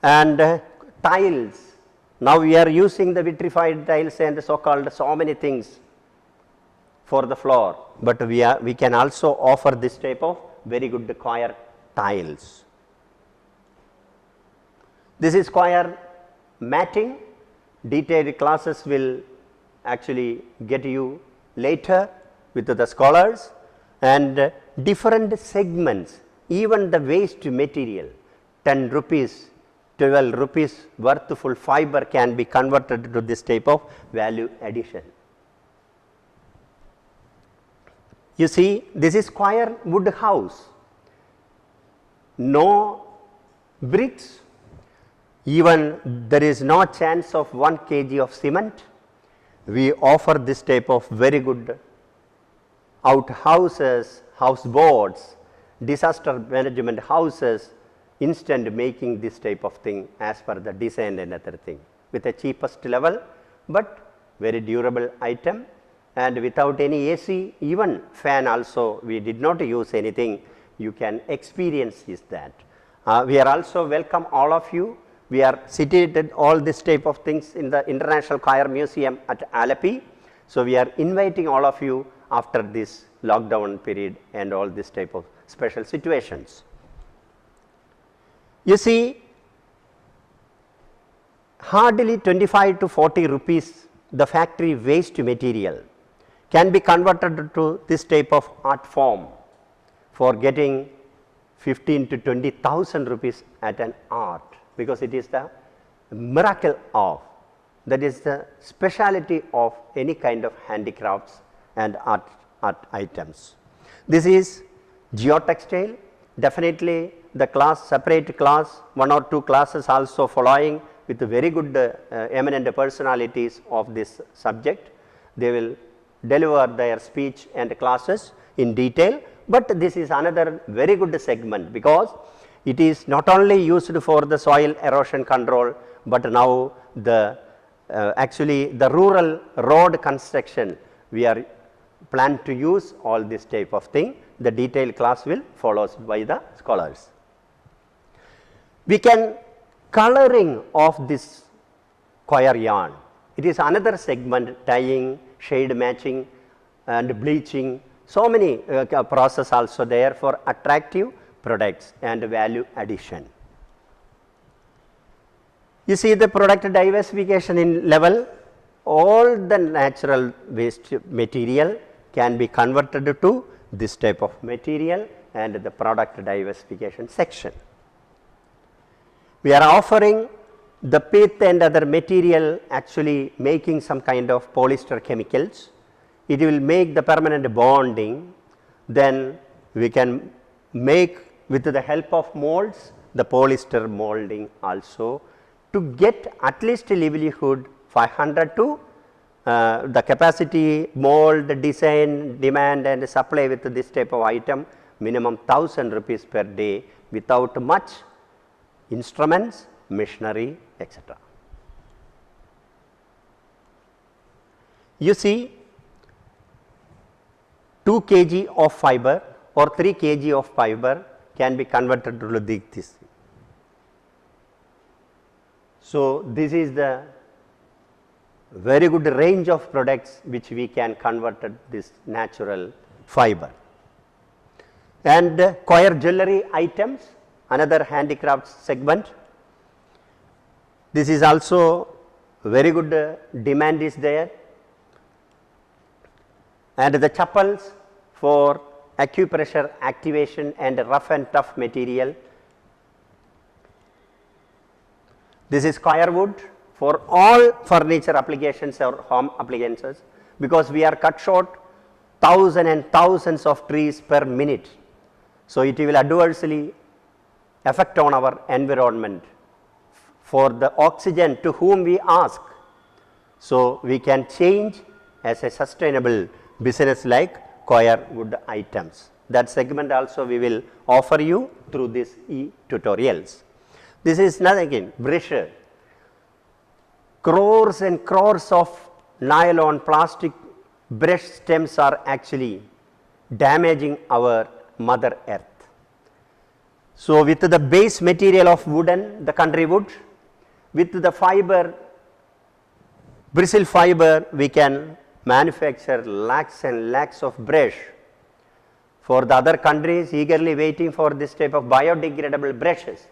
and tiles. Now we are using the vitrified tiles and so called so many things for the floor, but we can also offer this type of very good choir tiles. This is choir matting. Detailed classes will actually get you later with the scholars, and different segments, even the waste material, 10 rupees, 12 rupees worthful fiber can be converted to this type of value addition. You see, this is choir wood house, no bricks, even there is no chance of 1 kg of cement. We offer this type of very good outhouses, houseboats, disaster management houses, instant making this type of thing as per the design and other thing with the cheapest level, but very durable item, and without any AC, even fan also we did not use anything. You can experience is that. We are also welcome all of you. We are situated all this type of things in the International Choir Museum at Alleppey. So, we are inviting all of you after this lockdown period and all this type of special situations. You see, hardly 25 to 40 rupees the factory waste material can be converted to this type of art form for getting 15 to 20,000 rupees at an art, because it is the miracle of, that is the speciality of any kind of handicrafts and art items. This is geotextile. Definitely the class, separate class, 1 or 2 classes also following with very good eminent personalities of this subject. They will deliver their speech and classes in detail, but this is another very good segment, because it is not only used for the soil erosion control, but now the actually the rural road construction we are plan to use all this type of thing. The detailed class will follow by the scholars. We can coloring of this choir yarn. It is another segment, dyeing, shade matching and bleaching, so many process also there for attractive products and value addition. You see the product diversification in level, all the natural waste material can be converted to this type of material and the product diversification section. We are offering the pith and other material, actually making some kind of polyester chemicals. It will make the permanent bonding. Then we can make with the help of molds the polyester molding also, to get at least a livelihood 500 to the capacity, mold, design, demand and supply with this type of item, minimum 1000 rupees per day without much instruments, machinery, etc. You see, 2 kg of fiber or 3 kg of fiber can be converted to this. So, this is the very good range of products which we can convert this natural fiber. And choir jewelry items, another handicraft segment. This is also very good demand is there, and the chappals for acupressure activation and rough and tough material. This is choir wood for all furniture applications or home appliances, because we are cut short thousands and thousands of trees per minute. So, it will adversely affect on our environment for the oxygen to whom we ask. So, we can change as a sustainable business like choir wood items. That segment also we will offer you through these e-tutorials. This is nothing again, brush. Crores and crores of nylon plastic brush stems are actually damaging our mother earth. So, with the base material of wooden, the country wood, with the fiber, bristle fiber, we can manufacture lakhs and lakhs of brush. For the other countries eagerly waiting for this type of biodegradable brushes,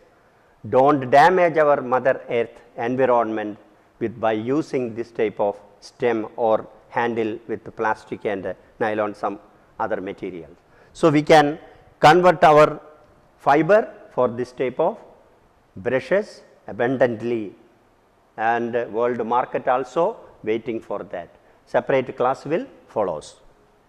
don't damage our mother earth environment with by using this type of stem or handle with plastic and nylon, some other materials. So, we can convert our fiber for this type of brushes abundantly, and world market also waiting for that. Separate class will follows.